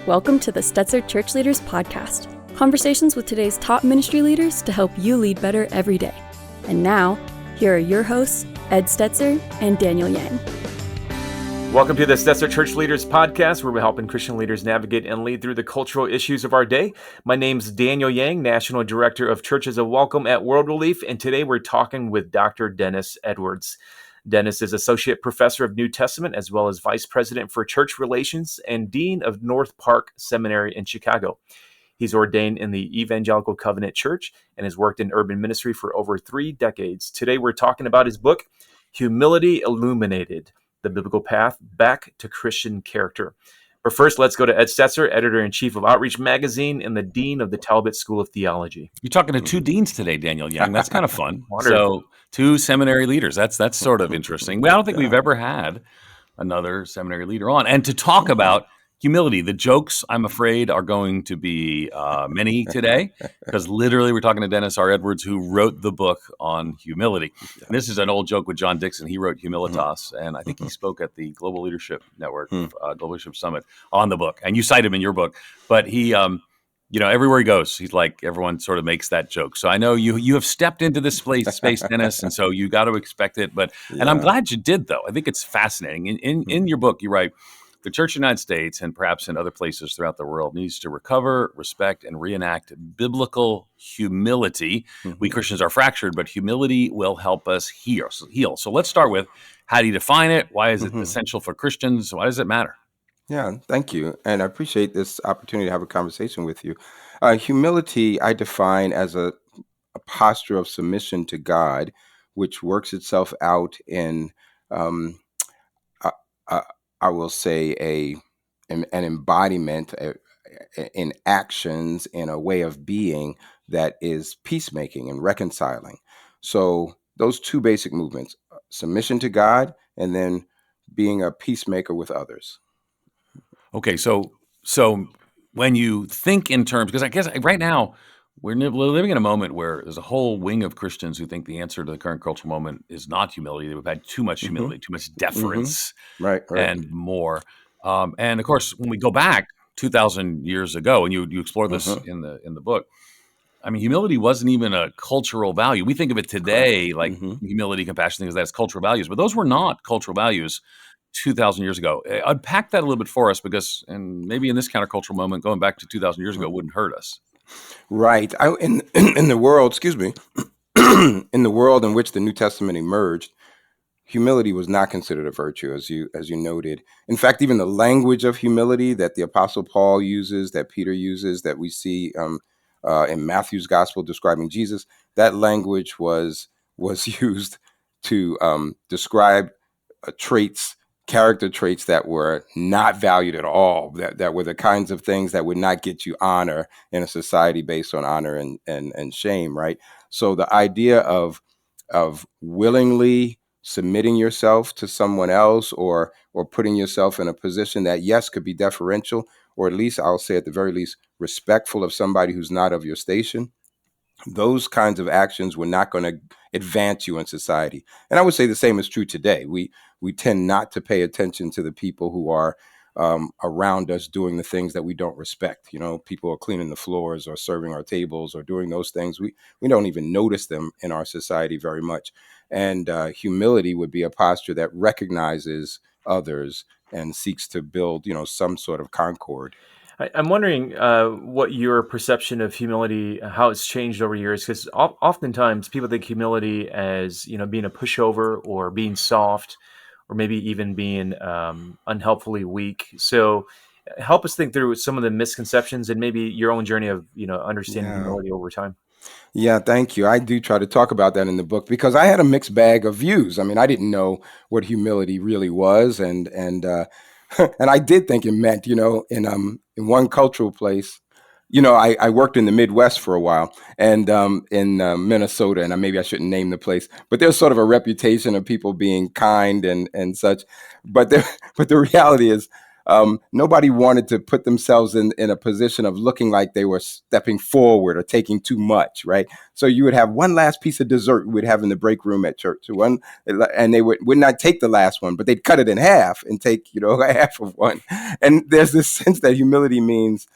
Welcome to the Stetzer ChurchLeaders Podcast. Conversations with today's top ministry leaders to help you lead better every day. And now, here are your hosts, Ed Stetzer and Daniel Yang. Welcome to the Stetzer ChurchLeaders Podcast, where we're helping Christian leaders navigate and lead through the cultural issues of our day. My name's Daniel Yang, National Director of Churches of Welcome at World Relief, and today we're talking with Dr. Dennis Edwards. Dennis is Associate Professor of New Testament, as well as Vice President for Church Relations and Dean of North Park Seminary in Chicago. He's ordained in the Evangelical Covenant Church and has worked in urban ministry for over 3 decades. Today we're talking about his book, Humility Illuminated: The Biblical Path Back to Christian Character. But first, let's go to Ed Stetzer, Editor-in-Chief of Outreach Magazine and the Dean of the Talbot School of Theology. You're talking to 2 deans today, Daniel Yang. That's kind of fun. So 2 seminary leaders. That's sort of interesting. I don't think we've ever had another seminary leader on. And to talk about humility, the jokes, I'm afraid, are going to be many today, because literally we're talking to Dennis R. Edwards, who wrote the book on humility. And this is an old joke with John Dixon. He wrote Humilitas, and I think he spoke at the Global Leadership Network, Global Leadership Summit on the book. And you cite him in your book. But he, everywhere he goes, he's like, everyone sort of makes that joke. So I know you have stepped into this space, Dennis, and so you got to expect it. But and I'm glad you did, though. I think it's fascinating. In your book, you write, the Church of the United States, and perhaps in other places throughout the world, needs to recover, respect, and reenact biblical humility. We Christians are fractured, but humility will help us heal. So let's start with, how do you define it? Why is it essential for Christians? Why does it matter? Yeah, thank you. And I appreciate this opportunity to have a conversation with you. Humility, I define as a posture of submission to God, which works itself out in I will say an embodiment in actions, in a way of being that is peacemaking and reconciling. So those 2 basic movements: submission to God, and then being a peacemaker with others. Okay, so when you think in terms, because I guess right now we're living in a moment where there's a whole wing of Christians who think the answer to the current cultural moment is not humility. We've had too much humility, too much deference, right. and more. And of course, when we go back 2,000 years ago, and you explore this in the book, I mean, humility wasn't even a cultural value. We think of it today like humility, compassion, things that's cultural values, but those were not cultural values 2,000 years ago. Unpack that a little bit for us, because, and maybe in this countercultural moment, going back to 2,000 years ago wouldn't hurt us. Right. In the world, in the world in which the New Testament emerged, humility was not considered a virtue, as you noted. In fact, even the language of humility that the Apostle Paul uses, that Peter uses, that we see in Matthew's Gospel describing Jesus, that language was used to describe character traits that were not valued at all, that were the kinds of things that would not get you honor in a society based on honor and shame, right? So the idea of willingly submitting yourself to someone else, or putting yourself in a position that, yes, could be deferential, or at least, I'll say at the very least, respectful of somebody who's not of your station, those kinds of actions were not going to advance you in society. And I would say the same is true today. We tend not to pay attention to the people who are around us doing the things that we don't respect. People are cleaning the floors or serving our tables or doing those things. We don't even notice them in our society very much. And humility would be a posture that recognizes others and seeks to build, some sort of concord. I'm wondering what your perception of humility, how it's changed over years, because oftentimes people think humility as, being a pushover or being soft, or maybe even being unhelpfully weak. So help us think through some of the misconceptions and maybe your own journey of, understanding humility over time. Yeah, thank you. I do try to talk about that in the book, because I had a mixed bag of views. I mean, I didn't know what humility really was, and and I did think it meant, in one cultural place. I worked in the Midwest for a while, and in Minnesota, and maybe I shouldn't name the place, but there's sort of a reputation of people being kind and such. But the reality is, Nobody wanted to put themselves in a position of looking like they were stepping forward or taking too much, right? So you would have one last piece of dessert we'd have in the break room at church, and they would not take the last one, but they'd cut it in half and take, half of one. And there's this sense that humility means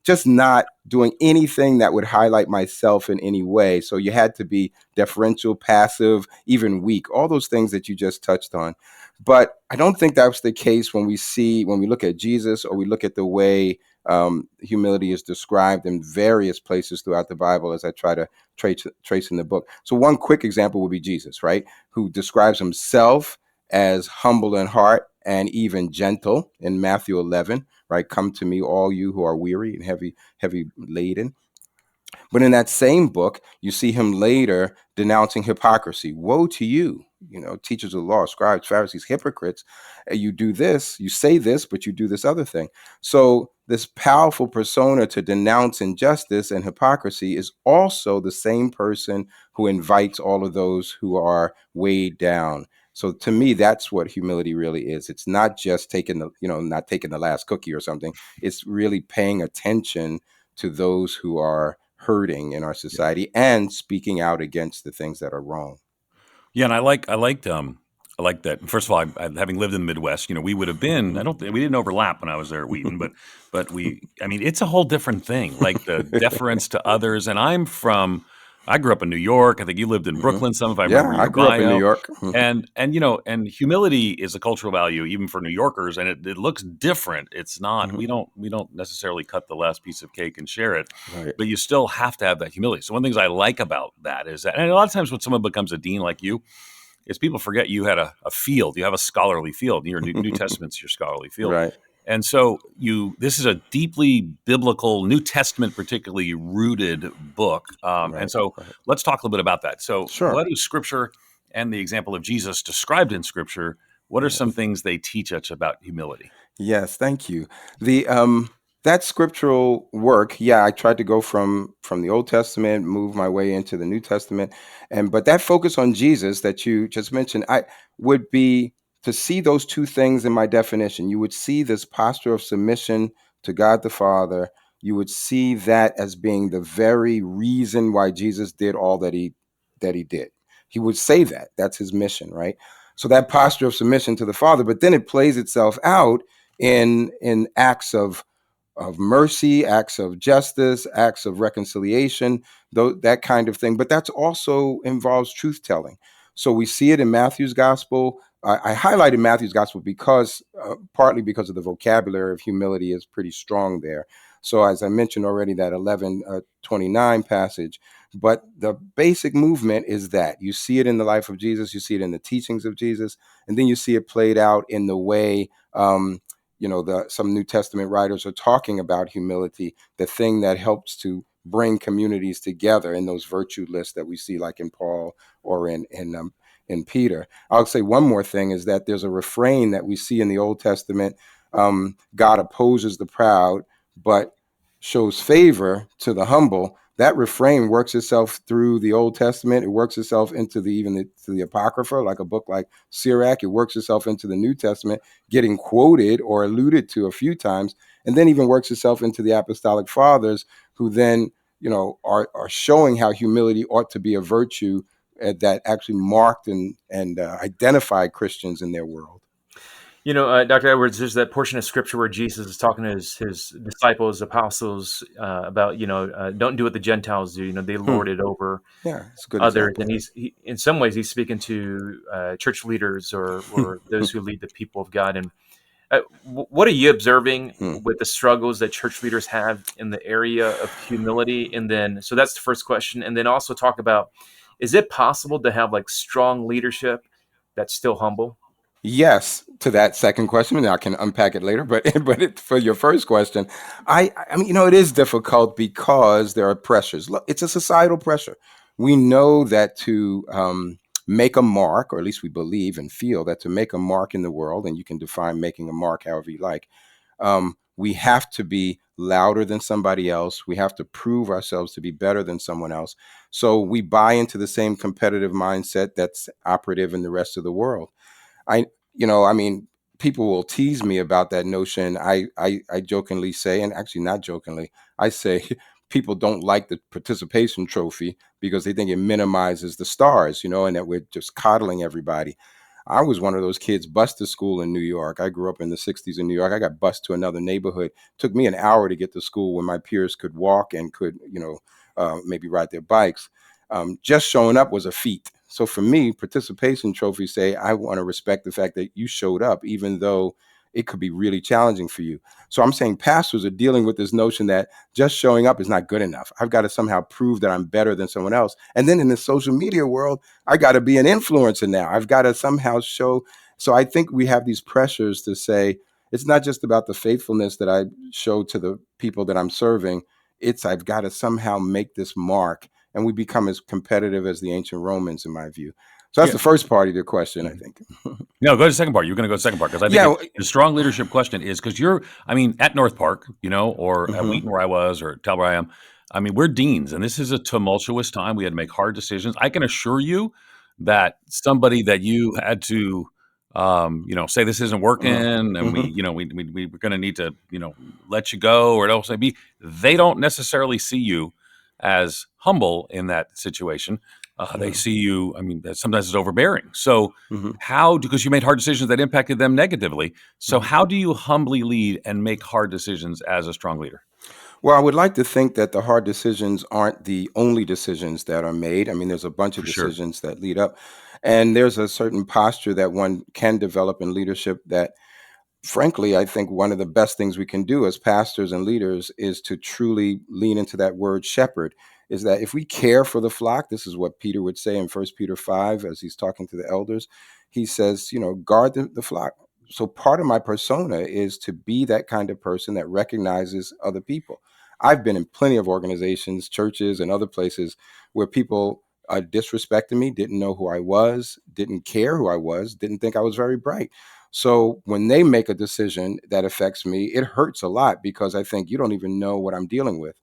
just not doing anything that would highlight myself in any way. So you had to be deferential, passive, even weak, all those things that you just touched on. But I don't think that's the case when we look at Jesus, or we look at the way humility is described in various places throughout the Bible, as I try to trace in the book. So one quick example would be Jesus, right? Who describes himself as humble in heart and even gentle in Matthew 11, right? Come to me, all you who are weary and heavy laden. But in that same book, you see him later denouncing hypocrisy. Woe to you, teachers of the law, scribes, Pharisees, hypocrites. You do this, you say this, but you do this other thing. So this powerful persona to denounce injustice and hypocrisy is also the same person who invites all of those who are weighed down. So to me, that's what humility really is. It's not just not taking the last cookie or something. It's really paying attention to those who are hurting in our society and speaking out against the things that are wrong. Yeah, and I liked that. First of all, having lived in the Midwest, we would have been. We didn't overlap when I was there at Wheaton, but it's a whole different thing. Like the deference to others. And I grew up in New York. I think you lived in Brooklyn. Some, if I remember your I grew up in New York. And humility is a cultural value even for New Yorkers, and it looks different. It's not. We don't necessarily cut the last piece of cake and share it, Right. but you still have to have that humility. So one of the things I like about that is that, and a lot of times when someone becomes a dean like you, is people forget you had a field. You have a scholarly field. Your New Testament's your scholarly field. Right. And so this is a deeply biblical, New Testament particularly rooted book. And so let's talk a little bit about that. So Sure. What does Scripture and the example of Jesus described in Scripture, what are some things they teach us about humility? Yes, thank you. That scriptural work, I tried to go from the Old Testament, move my way into the New Testament, but that focus on Jesus that you just mentioned, I would be to see those two things in my definition. You would see this posture of submission to God the Father. You would see that as being the very reason why Jesus did all that he did. He would say that. That's his mission, right? So that posture of submission to the Father, but then it plays itself out in acts of mercy, acts of justice, acts of reconciliation, that kind of thing. But that's also involves truth telling. So we see it in Matthew's gospel. I highlighted Matthew's gospel because partly because of the vocabulary of humility is pretty strong there. So as I mentioned already, that 11:29 passage. But the basic movement is that you see it in the life of Jesus, you see it in the teachings of Jesus, and then you see it played out in the way some New Testament writers are talking about humility, the thing that helps to bring communities together in those virtue lists that we see, like in Paul or in Peter. I'll say one more thing is that there's a refrain that we see in the Old Testament. God opposes the proud, but shows favor to the humble. That refrain works itself through the Old Testament. It works itself into the Apocrypha, like a book like Sirach. It works itself into the New Testament, getting quoted or alluded to a few times, and then even works itself into the Apostolic Fathers, who then are showing how humility ought to be a virtue that actually marked and identified Christians in their world. Dr. Edwards, there's that portion of scripture where Jesus is talking to his disciples, apostles, about, don't do what the Gentiles do. They lord it over it's a good others. example. And he, in some ways, he's speaking to church leaders or those who lead the people of God. And what are you observing with the struggles that church leaders have in the area of humility? And then, so that's the first question. And then also talk about, is it possible to have like strong leadership that's still humble? Yes, to that second question, and I can unpack it later. But for your first question, I mean, it is difficult because there are pressures. Look, it's a societal pressure. We know that to make a mark, or at least we believe and feel that to make a mark in the world, and you can define making a mark however you like, we have to be louder than somebody else. We have to prove ourselves to be better than someone else. So we buy into the same competitive mindset that's operative in the rest of the world. people will tease me about that notion. I jokingly say, and actually not jokingly, I say people don't like the participation trophy because they think it minimizes the stars, and that we're just coddling everybody. I was one of those kids bused to school in New York. I grew up in the 60s in New York. I got bused to another neighborhood. It took me an hour to get to school when my peers could walk and could, maybe ride their bikes. Just showing up was a feat. So for me, participation trophies say, I want to respect the fact that you showed up, even though it could be really challenging for you. So I'm saying pastors are dealing with this notion that just showing up is not good enough. I've got to somehow prove that I'm better than someone else. And then in the social media world, I got to be an influencer now. I've got to somehow show. So I think we have these pressures to say, it's not just about the faithfulness that I show to the people that I'm serving. It's I've got to somehow make this mark. And we become as competitive as the ancient Romans, in my view. So that's the first part of your question, I think. No, go to the second part. You're going to go to the second part because I think the strong leadership question is because at North Park, or at Wheaton where I was or Talbot where I am, we're deans and this is a tumultuous time. We had to make hard decisions. I can assure you that somebody that you had to, say this isn't working and we're going to need to, let you go or else maybe they don't necessarily see you as humble in that situation. They see you, sometimes it's overbearing. So because you made hard decisions that impacted them negatively. So how do you humbly lead and make hard decisions as a strong leader? Well, I would like to think that the hard decisions aren't the only decisions that are made. There's a bunch of decisions that lead up. And there's a certain posture that one can develop in leadership that, frankly, I think one of the best things we can do as pastors and leaders is to truly lean into that word shepherd. Is that if we care for the flock, this is what Peter would say in 1 Peter 5 as he's talking to the elders. He says, guard the flock. So part of my persona is to be that kind of person that recognizes other people. I've been in plenty of organizations, churches, and other places where people disrespected me, didn't know who I was, didn't care who I was, didn't think I was very bright. So when they make a decision that affects me, it hurts a lot because I think you don't even know what I'm dealing with.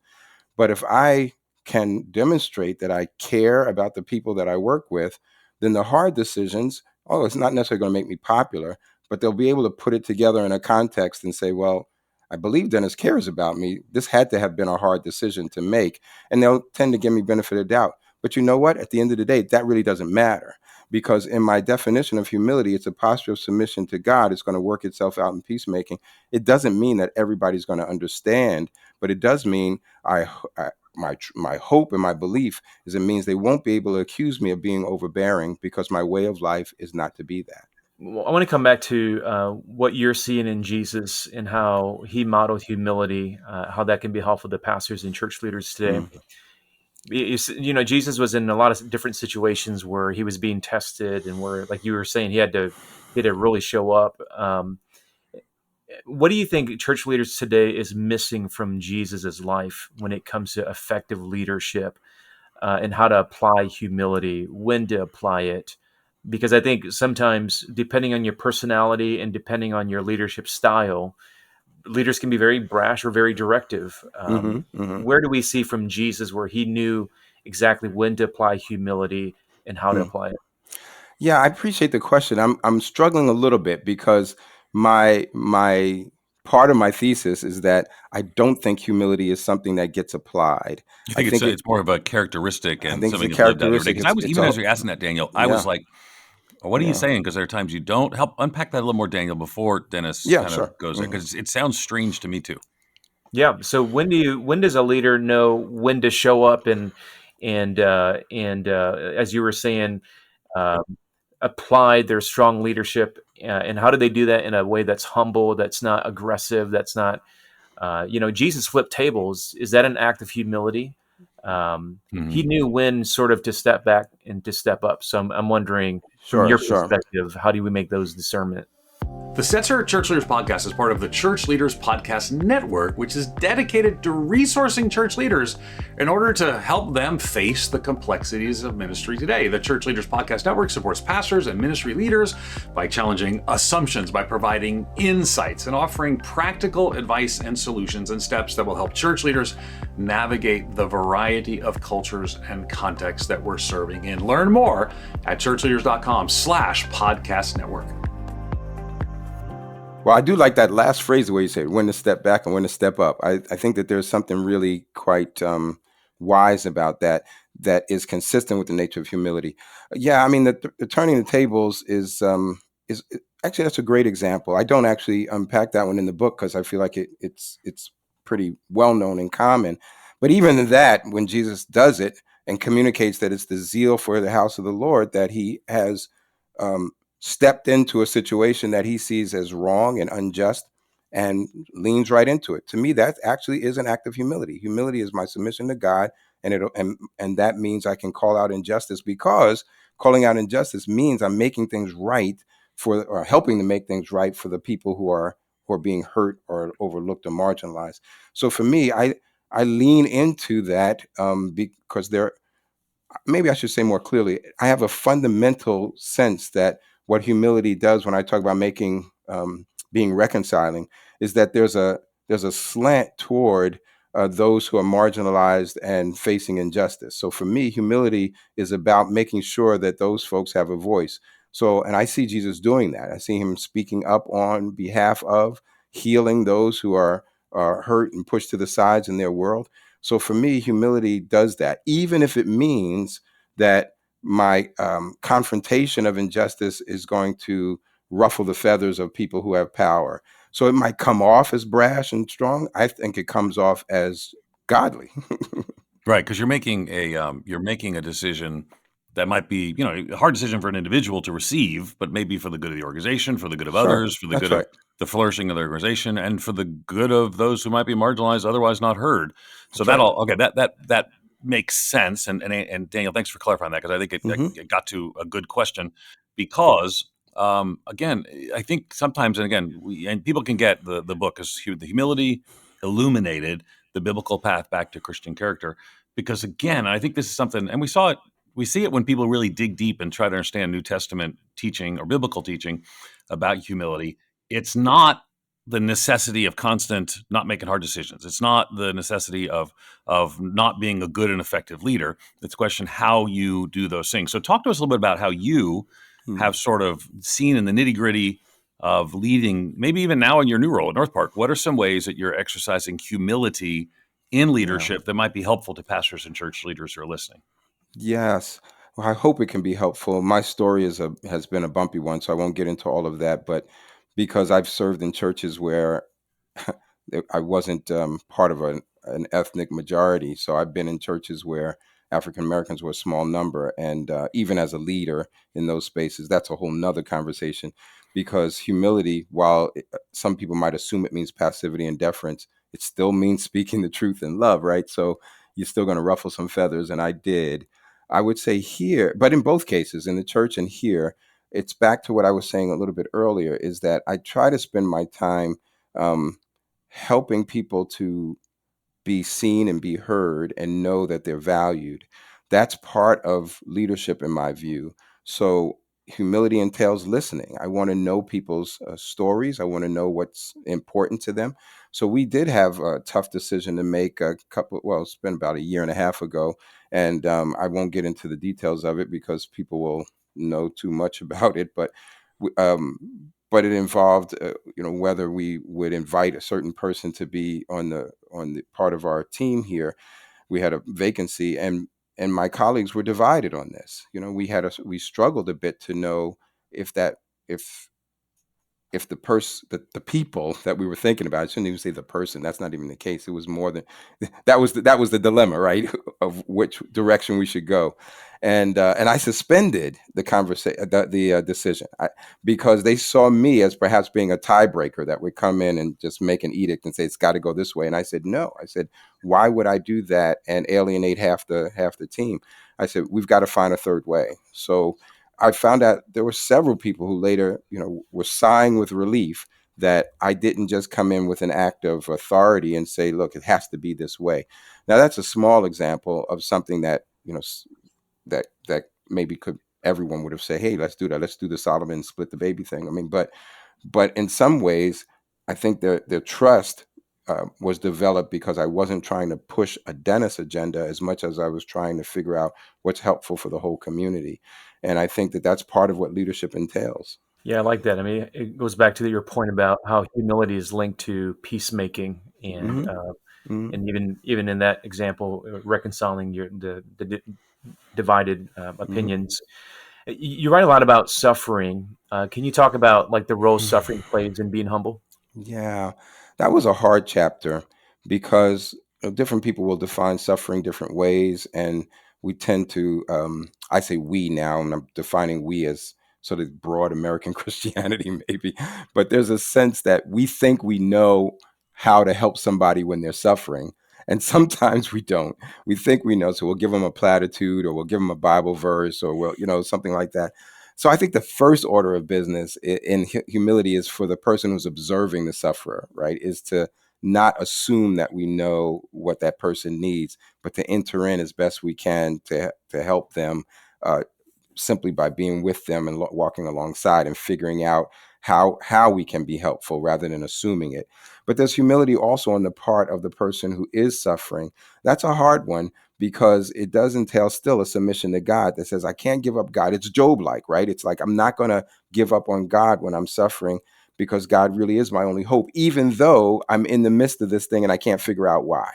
But if I can demonstrate that I care about the people that I work with, then the hard decisions, it's not necessarily going to make me popular, but they'll be able to put it together in a context and say, well, I believe Dennis cares about me. This had to have been a hard decision to make. And they'll tend to give me benefit of doubt. But you know what? At the end of the day, that really doesn't matter. Because in my definition of humility, it's a posture of submission to God. It's going to work itself out in peacemaking. It doesn't mean that everybody's going to understand, but it does mean my hope and my belief is it means they won't be able to accuse me of being overbearing because my way of life is not to be that. Well, I want to come back to what you're seeing in Jesus and how he modeled humility, how that can be helpful to pastors and church leaders today. Jesus was in a lot of different situations where he was being tested and where, like you were saying, he had to really show up. What do you think church leaders today is missing from Jesus's life when it comes to effective leadership and how to apply humility, when to apply it? Because I think sometimes, depending on your personality and depending on your leadership style, leaders can be very brash or very directive. Where do we see from Jesus where he knew exactly when to apply humility and how to apply it? Yeah, I appreciate the question. I'm struggling a little bit because my part of my thesis is that I don't think humility is something that gets applied. You think it's more of a characteristic and something it's a characteristic. Because as you're asking that, Daniel, I was like, what are you saying? Because there are times you don't. Help unpack that a little more, Daniel, before Dennis goes there, because it sounds strange to me too. Yeah. So when does a leader know when to show up and as you were saying, apply their strong leadership, and how do they do that in a way that's humble, that's not aggressive, that's not, Jesus flipped tables. Is that an act of humility? He knew when sort of to step back and to step up. So I'm wondering, from your perspective, how do we make those discernment? The Stetzer Church Leaders Podcast is part of the Church Leaders Podcast Network, which is dedicated to resourcing church leaders in order to help them face the complexities of ministry today. The Church Leaders Podcast Network supports pastors and ministry leaders by challenging assumptions, by providing insights, and offering practical advice and solutions and steps that will help church leaders navigate the variety of cultures and contexts that we're serving in. Learn more at ChurchLeaders.com/podcast network. Well, I do like that last phrase where you said when to step back and when to step up. I think that there's something really quite wise about that is consistent with the nature of humility. Yeah, I mean, the turning the tables is actually, that's a great example. I don't actually unpack that one in the book because I feel like it's pretty well known and common. But even in that, when Jesus does it and communicates that it's the zeal for the house of the Lord, that he has um, stepped into a situation that he sees as wrong and unjust and leans right into it. To me, that actually is an act of humility. Humility is my submission to God, and that means I can call out injustice, because calling out injustice means I'm making things right or helping to make things right for the people who are being hurt or overlooked or marginalized. So for me, I lean into that because maybe I should say more clearly, I have a fundamental sense that what humility does when I talk about being reconciling is that there's a slant toward those who are marginalized and facing injustice. So for me, humility is about making sure that those folks have a voice. So, and I see Jesus doing that. I see him speaking up on behalf of healing those who are hurt and pushed to the sides in their world. So for me, humility does that, even if it means that my confrontation of injustice is going to ruffle the feathers of people who have power. So it might come off as brash and strong. I think it comes off as godly. Right, because you're making a decision that might be, a hard decision for an individual to receive, but maybe for the good of the organization, for the good of Sure, others, for the that's good of right. the flourishing of the organization, and for the good of those who might be marginalized, otherwise not heard. So That's right. that makes sense. And Daniel, thanks for clarifying that, because I think Hmm. it got to a good question. Because again, I think sometimes, and again, people can get the book as the Humility Illuminated, the biblical path back to Christian character. Because again, I think this is something, and we see it when people really dig deep and try to understand New Testament teaching or biblical teaching about humility. It's not the necessity of constant not making hard decisions. It's not the necessity of not being a good and effective leader. It's a question how you do those things. So talk to us a little bit about how you have sort of seen in the nitty-gritty of leading, maybe even now in your new role at North Park. What are some ways that you're exercising humility in Yeah. leadership that might be helpful to pastors and church leaders who are listening? Yes. Well, I hope it can be helpful. My story has been a bumpy one, so I won't get into all of that. But because I've served in churches where I wasn't part of an ethnic majority, so I've been in churches where African Americans were a small number, and even as a leader in those spaces, that's a whole nother conversation. Because humility, while some people might assume it means passivity and deference, it still means speaking the truth in love, right? So you're still going to ruffle some feathers, and I did. I would say here, but in both cases, in the church and here, it's back to what I was saying a little bit earlier, is that I try to spend my time um, helping people to be seen and be heard and know that they're valued. That's part of leadership in my view. So humility entails listening. I want to know people's stories. I want to know what's important to them. So we did have a tough decision to make it's been about a year and a half ago. And I won't get into the details of it because people will know too much about it. But it involved, whether we would invite a certain person to be on the part of our team here. We had a vacancy, and my colleagues were divided on this. We struggled a bit to know if that if the people that we were thinking about, I shouldn't even say the person, that's not even the case. It was more than that was the dilemma, right? Of which direction we should go. And I suspended the conversation, the decision, because they saw me as perhaps being a tiebreaker that would come in and just make an edict and say it's got to go this way. And I said no. I said, why would I do that and alienate half the team? I said, we've got to find a third way. So I found out there were several people who later, were sighing with relief that I didn't just come in with an act of authority and say, look, it has to be this way. Now that's a small example of something that, that maybe everyone would have said, hey, let's do that. Let's do the Solomon split the baby thing. I mean, but in some ways, I think their trust was developed because I wasn't trying to push a Dennis agenda as much as I was trying to figure out what's helpful for the whole community. And I think that that's part of what leadership entails. Yeah, I like that. I mean, it goes back to your point about how humility is linked to peacemaking, Hmm. Hmm. and even in that example, reconciling divided Hmm. opinions. You write a lot about suffering. Can you talk about like the role suffering plays in being humble? Yeah, that was a hard chapter because different people will define suffering different ways, and we tend to. I say we now, and I'm defining we as sort of broad American Christianity, maybe. But there's a sense that we think we know how to help somebody when they're suffering, and sometimes we don't. We think we know, so we'll give them a platitude, or we'll give them a Bible verse, or we'll, something like that. So I think the first order of business in humility is for the person who's observing the sufferer, right? Is to not assume that we know what that person needs, but to enter in as best we can to help them, uh, simply by being with them and walking alongside and figuring out how we can be helpful rather than assuming it. But there's humility also on the part of the person who is suffering. That's a hard one because it does entail still a submission to God that says, I can't give up God. It's Job like, right? It's like, I'm not going to give up on God when I'm suffering because God really is my only hope, even though I'm in the midst of this thing and I can't figure out why.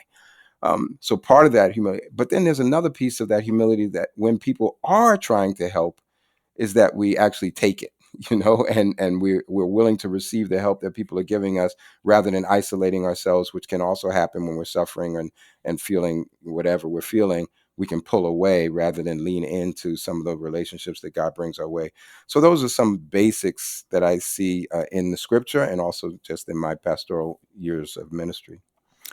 So part of that humility, but then there's another piece of that humility that when people are trying to help, is that we actually take it, and we're willing to receive the help that people are giving us rather than isolating ourselves, which can also happen when we're suffering and feeling whatever we're feeling. We can pull away rather than lean into some of the relationships that God brings our way. So those are some basics that I see in the scripture and also just in my pastoral years of ministry.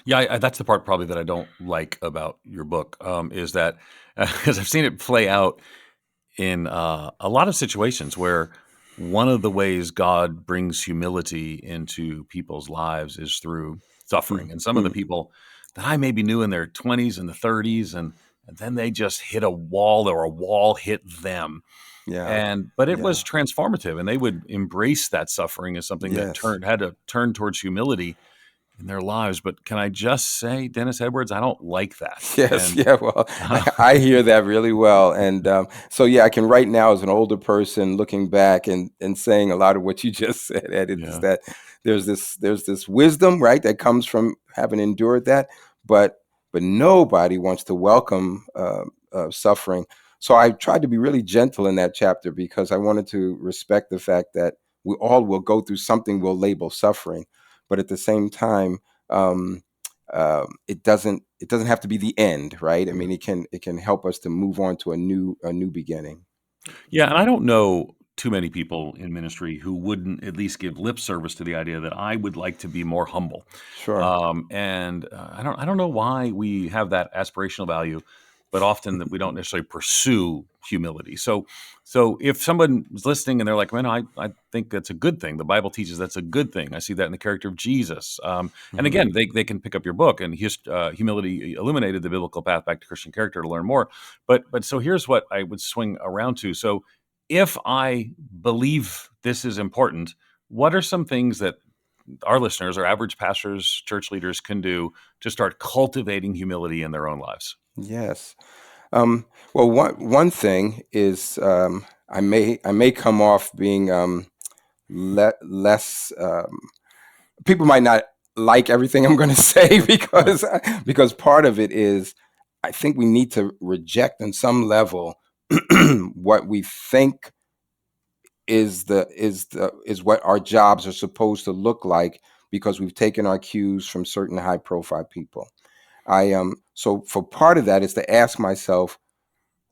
Yeah, that's the part probably that I don't like about your book, is that because I've seen it play out in a lot of situations where one of the ways God brings humility into people's lives is through suffering. And some of the Mm-hmm. people that I maybe knew in their 20s and the 30s, and then they just hit a wall, or a wall hit them. Yeah. But it was Yeah. transformative, and they would embrace that suffering as something that Yes. had to turn towards humility in their lives. But can I just say, Dennis Edwards, I don't like that. Yes, And yeah, well, I hear that really well, and so yeah, I can right now as an older person looking back and saying a lot of what you just said, Ed, is yeah, that there's this wisdom, right, that comes from having endured that, but nobody wants to welcome suffering. So I tried to be really gentle in that chapter because I wanted to respect the fact that we all will go through something we'll label suffering, but at the same time. It doesn't have to be the end, right? I yeah. mean, it can help us to move on to a new beginning. Yeah, and I don't know too many people in ministry who wouldn't at least give lip service to the idea that I would like to be more humble. Sure. I don't know why we have that aspirational value, but often that we don't necessarily pursue humility. So if someone is listening and they're like, "Man, I think that's a good thing. The Bible teaches that's a good thing. I see that in the character of Jesus." And Hmm. again, they can pick up your book, and Humility Illuminated: The Biblical Path Back to Christian Character, to learn more. But so here's what I would swing around to. So if I believe this is important, what are some things that our listeners or average pastors, church leaders can do to start cultivating humility in their own lives? Yes. Well, one thing is I may come off being less. People might not like everything I'm going to say because part of it is I think we need to reject on some level what we think is what our jobs are supposed to look like because we've taken our cues from certain high profile people. So for part of that is to ask myself,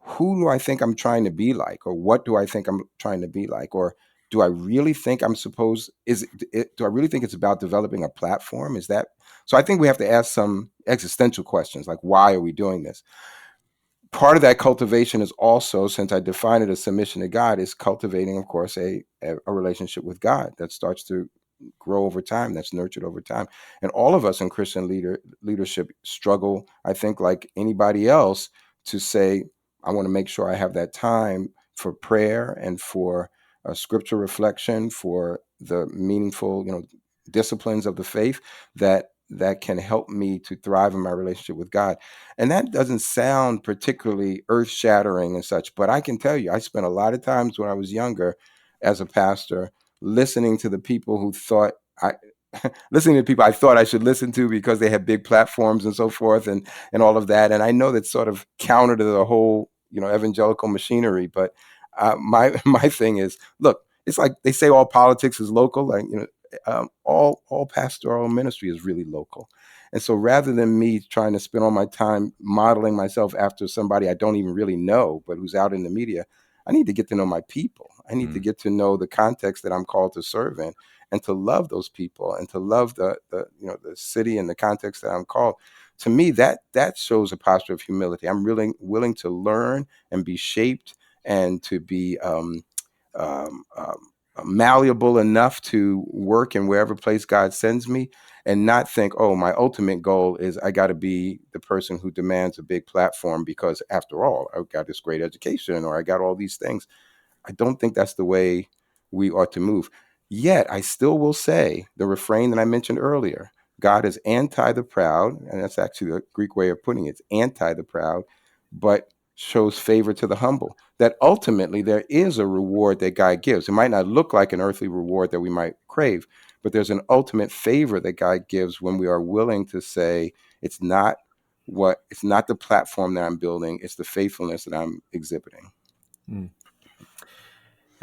who do I think I'm trying to be like, or what do I think I'm trying to be like, or do I really think do I really think it's about developing a platform? Is that so? I think we have to ask some existential questions like, why are we doing this? Part of that cultivation is also, since I define it as submission to God, is cultivating, of course, a relationship with God that starts to grow over time, that's nurtured over time. And all of us in Christian leadership struggle, I think, like anybody else, to say, I want to make sure I have that time for prayer and for scripture reflection, for the meaningful, disciplines of the faith that can help me to thrive in my relationship with God. And that doesn't sound particularly earth shattering and such, but I can tell you, I spent a lot of times when I was younger as a pastor, listening to the people who thought listening to people I thought I should listen to because they had big platforms and so forth and all of that. And I know that's sort of counter to the whole, evangelical machinery. But my thing is, look, it's like they say all politics is local. Like, all pastoral ministry is really local. And so rather than me trying to spend all my time modeling myself after somebody I don't even really know, but who's out in the media, I need to get to know my people. I need to get to know the context that I'm called to serve in, and to love those people, and to love the city and the context that I'm called. To me, that shows a posture of humility. I'm really willing to learn and be shaped, and to be malleable enough to work in wherever place God sends me, and not think, oh, my ultimate goal is I got to be the person who demands a big platform because, after all, I've got this great education or I got all these things. I don't think that's the way we ought to move. Yet, I still will say the refrain that I mentioned earlier: God is anti the proud, and that's actually the Greek way of putting it. It's anti the proud, but shows favor to the humble. That ultimately there is a reward that God gives. It might not look like an earthly reward that we might crave, but there's an ultimate favor that God gives when we are willing to say, it's not the platform that I'm building, it's the faithfulness that I'm exhibiting.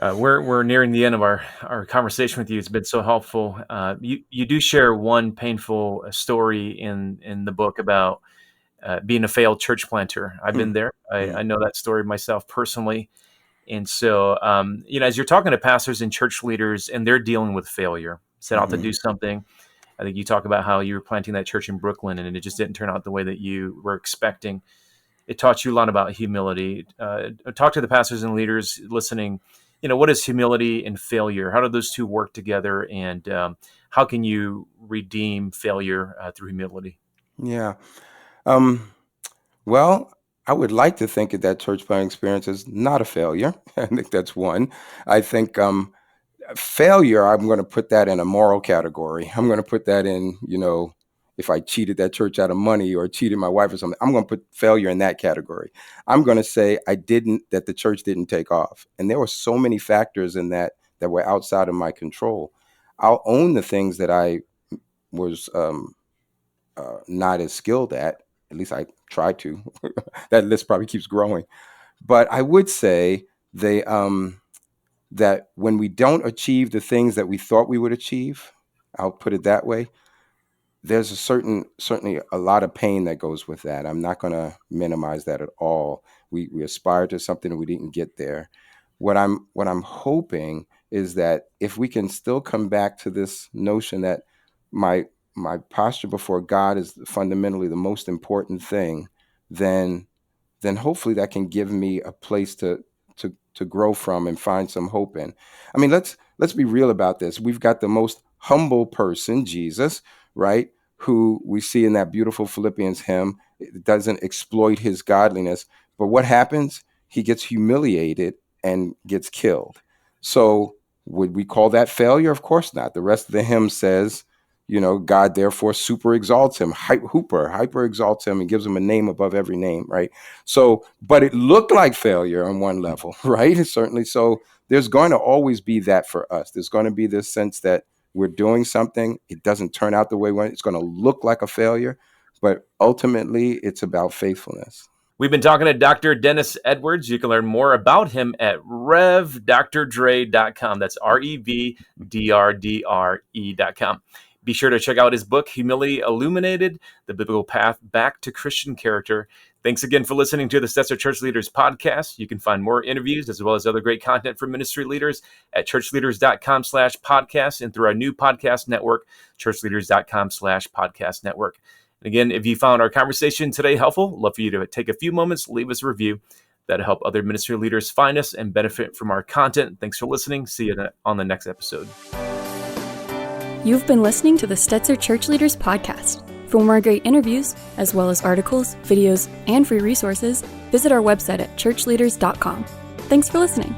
We're nearing the end of our conversation with you. It's been so helpful. You do share one painful story in the book about being a failed church planter. I've been there. I know that story myself personally. And so, as you're talking to pastors and church leaders and they're dealing with failure, set out to do something. I think you talk about how you were planting that church in Brooklyn and it just didn't turn out the way that you were expecting. It taught you a lot about humility. Talk to the pastors and leaders listening. What is humility and failure? How do those two work together? And how can you redeem failure through humility? Yeah. Well, I would like to think that church planting experience is not a failure. I think that's one. I think failure, I'm going to put that in a moral category. I'm going to put that in, if I cheated that church out of money or cheated my wife or something, I'm going to put failure in that category. I'm going to say that the church didn't take off. And there were so many factors in that were outside of my control. I'll own the things that I was not as skilled at least I tried to. That list probably keeps growing. But I would say that when we don't achieve the things that we thought we would achieve, I'll put it that way, there's certainly a lot of pain that goes with that. I'm not going to minimize that at all. We aspired to something and we didn't get there. What I'm hoping is that if we can still come back to this notion that my posture before God is fundamentally the most important thing, then hopefully that can give me a place to grow from and find some hope in. I mean, let's be real about this. We've got the most humble person, Jesus, right? Who we see in that beautiful Philippians hymn. It doesn't exploit his godliness, but what happens? He gets humiliated and gets killed. So would we call that failure? Of course not. The rest of the hymn says, God therefore super exalts him, hyper exalts him and gives him a name above every name, right? So, but it looked like failure on one level, right? Certainly. So there's going to always be that for us. There's going to be this sense that we're doing something. It doesn't turn out the way we want. It's going to look like a failure, but ultimately it's about faithfulness. We've been talking to Dr. Dennis Edwards. You can learn more about him at revdrdre.com. That's REVDRDRE.com. Be sure to check out his book, Humility Illuminated, The Biblical Path Back to Christian Character. Thanks again for listening to the Stetzer Church Leaders Podcast. You can find more interviews as well as other great content from ministry leaders at ChurchLeaders.com/podcast and through our new podcast network, ChurchLeaders.com/podcast network. And again, if you found our conversation today helpful, love for you to take a few moments, leave us a review. That'll help other ministry leaders find us and benefit from our content. Thanks for listening. See you on the next episode. You've been listening to the Stetzer Church Leaders Podcast. For more great interviews, as well as articles, videos, and free resources, visit our website at ChurchLeaders.com. Thanks for listening.